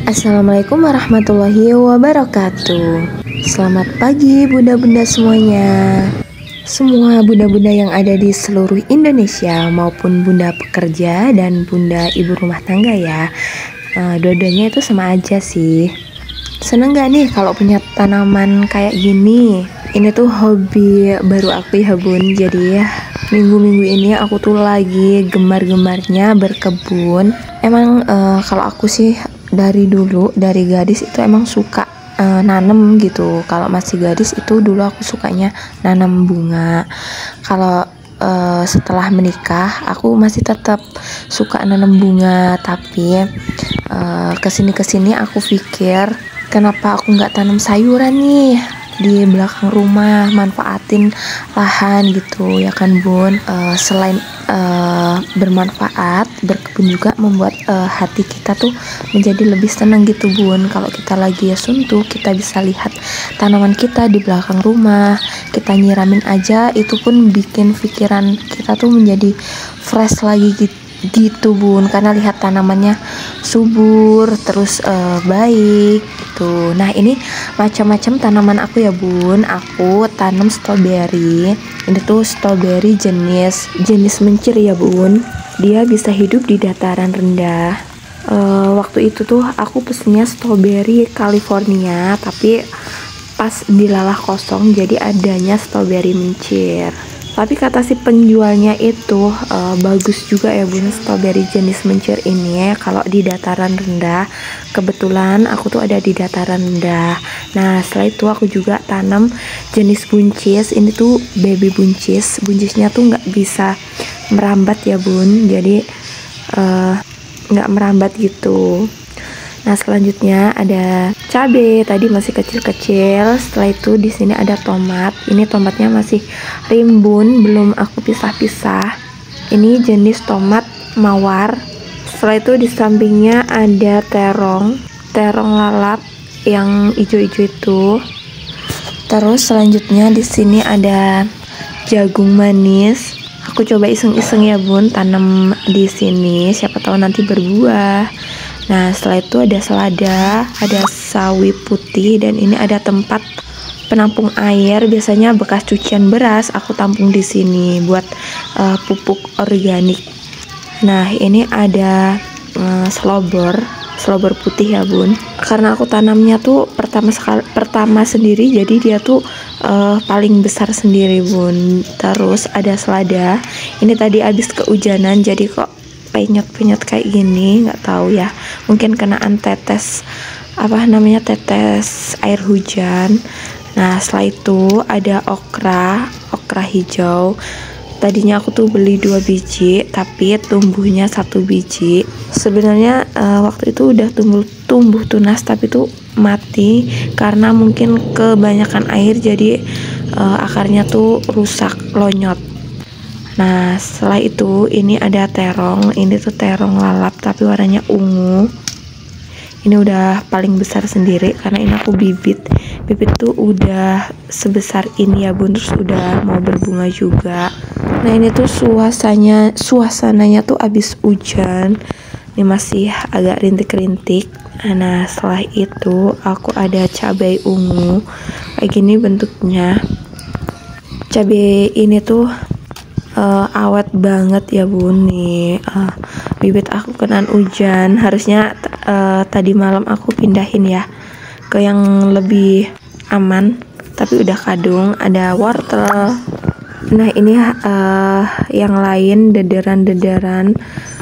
Assalamualaikum warahmatullahi wabarakatuh. Selamat pagi bunda-bunda semuanya. Semua bunda-bunda yang ada di seluruh Indonesia maupun bunda pekerja dan bunda ibu rumah tangga ya. Dua-duanya itu sama aja sih. Seneng gak nih kalau punya tanaman kayak gini? Ini tuh hobi baru aku ya bun. Jadi minggu-minggu ini aku tuh lagi gemar-gemarnya berkebun. Emang kalau aku sih dari dulu, dari gadis itu emang suka nanem gitu. Kalau masih gadis itu dulu aku sukanya nanam bunga. Kalau setelah menikah aku masih tetap suka nanam bunga, tapi kesini aku pikir kenapa aku nggak tanam sayuran nih di belakang rumah, manfaatin lahan gitu ya kan bun. Selain bermanfaat, berkebun juga membuat hati kita tuh menjadi lebih senang gitu bun. Kalau kita lagi suntuk, kita bisa lihat tanaman kita di belakang rumah, kita nyiramin aja, itu pun bikin pikiran kita tuh menjadi fresh lagi gitu bun, karena lihat tanamannya subur terus baik gitu. Nah ini macam-macam tanaman aku ya bun. Aku tanam stroberi. Ini tuh stroberi jenis mencir ya bun. Dia bisa hidup di dataran rendah. Waktu itu tuh aku pesennya stroberi California, tapi pas dilalah kosong jadi adanya stroberi mencir. Tapi kata si penjualnya itu bagus juga ya bun, stroberi jenis mencir ini kalau di dataran rendah. Kebetulan aku tuh ada di dataran rendah. Nah setelah itu aku juga tanam jenis buncis. Ini tuh baby buncis. Buncisnya tuh nggak bisa merambat ya bun, jadi nggak merambat gitu. Nah selanjutnya ada cabai, tadi masih kecil-kecil. Setelah itu di sini ada tomat. Ini tomatnya masih rimbun, belum aku pisah-pisah. Ini jenis tomat mawar. Setelah itu di sampingnya ada terong lalap yang hijau-hijau itu. Terus selanjutnya di sini ada jagung manis. Aku coba iseng-iseng ya bun, tanam di sini, siapa tahu nanti berbuah. Nah setelah itu ada selada, ada sawi putih, dan ini ada tempat penampung air. Biasanya bekas cucian beras aku tampung di sini buat pupuk organik. Nah ini ada selobor putih ya bun. Karena aku tanamnya tuh pertama sendiri, jadi dia tuh paling besar sendiri bun. Terus ada selada. Ini tadi habis kehujanan jadi kok penyot-penyot kayak gini, nggak tahu ya, mungkin kenaan tetes air hujan. Nah setelah itu ada okra hijau. Tadinya aku tuh beli 2 biji tapi tumbuhnya 1 biji. Sebenarnya waktu itu udah tumbuh tunas tapi tuh mati karena mungkin kebanyakan air, jadi akarnya tuh rusak, lonyot. Nah setelah itu ini ada terong. Ini tuh terong lalap tapi warnanya ungu. Ini udah paling besar sendiri karena ini aku bibit tuh udah sebesar ini ya bun. Terus udah mau berbunga juga. Nah ini tuh suasananya tuh abis hujan. Ini masih agak rintik-rintik. Nah setelah itu aku ada cabai ungu kayak gini bentuknya. Cabai ini tuh awet banget ya bun nih. Bibit aku kenaan hujan. Harusnya tadi malam aku pindahin ya ke yang lebih aman, tapi udah kadung. Ada wortel. Nah ini yang lain dederan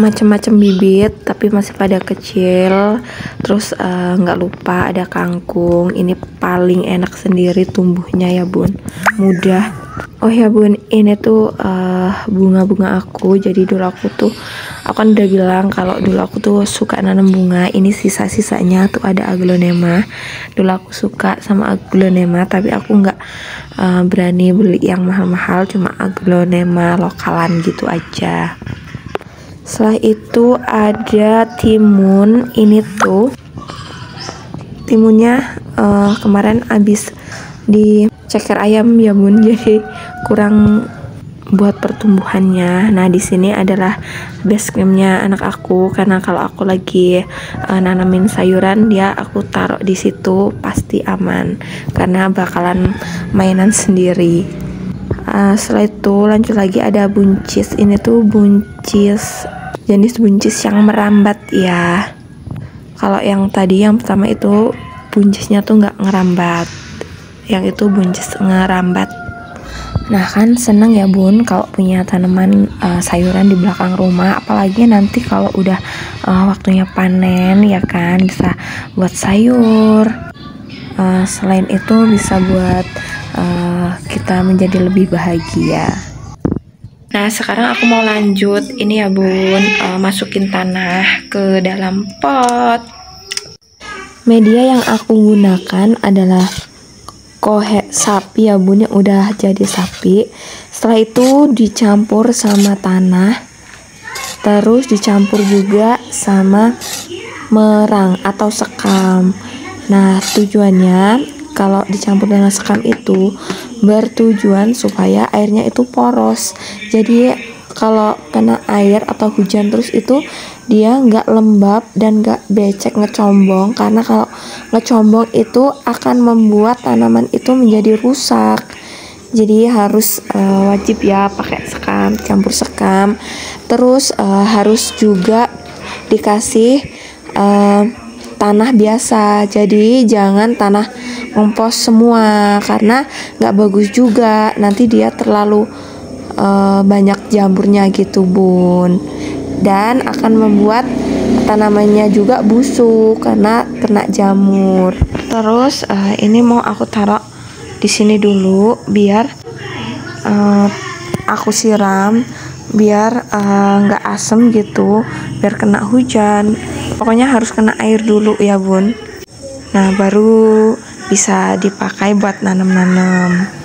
macam-macam bibit tapi masih pada kecil. Terus nggak lupa ada kangkung. Ini paling enak sendiri tumbuhnya ya bun, mudah. Oh ya bun, ini tuh bunga-bunga aku. Jadi dulu aku kan udah bilang kalau dulu aku tuh suka nanam bunga. Ini sisa-sisanya tuh ada aglonema. Dulu aku suka sama aglonema tapi aku nggak berani beli yang mahal-mahal, cuma aglonema lokalan gitu aja. Setelah itu ada timun. Ini tuh timunnya kemarin abis di ceker ayam ya bun, jadi kurang buat pertumbuhannya. Nah, di sini adalah base campnya anak aku, karena kalau aku lagi nanamin sayuran dia aku taruh di situ pasti aman karena bakalan mainan sendiri. Setelah itu lanjut lagi ada buncis. Ini tuh buncis, jenis buncis yang merambat ya. Kalau yang tadi yang pertama itu buncisnya tuh nggak ngerambat, yang itu buncis ngerambat. Nah kan seneng ya bun kalau punya tanaman sayuran di belakang rumah, apalagi nanti kalau udah waktunya panen ya kan, bisa buat sayur. Selain itu bisa buat kita menjadi lebih bahagia. Nah sekarang aku mau lanjut ini ya bun, masukin tanah ke dalam pot. Media yang aku gunakan adalah kohe sapi ya bun, yang udah jadi sapi. Setelah itu dicampur sama tanah, terus dicampur juga sama merang atau sekam. Nah tujuannya kalau dicampur dengan sekam itu bertujuan supaya airnya itu poros, jadi kalau kena air atau hujan terus itu dia nggak lembab dan nggak becek ngecombong, karena kalau ngecombong itu akan membuat tanaman itu menjadi rusak. Jadi harus wajib ya pakai sekam, campur sekam. Terus harus juga dikasih tanah biasa, jadi jangan tanah kompos semua karena nggak bagus juga, nanti dia terlalu banyak jamurnya gitu bun, dan akan membuat tanamannya juga busuk karena kena jamur. Terus ini mau aku taruh di sini dulu biar aku siram biar nggak asem gitu, biar kena hujan. Pokoknya harus kena air dulu ya bun. Nah baru bisa dipakai buat nanam-nanam.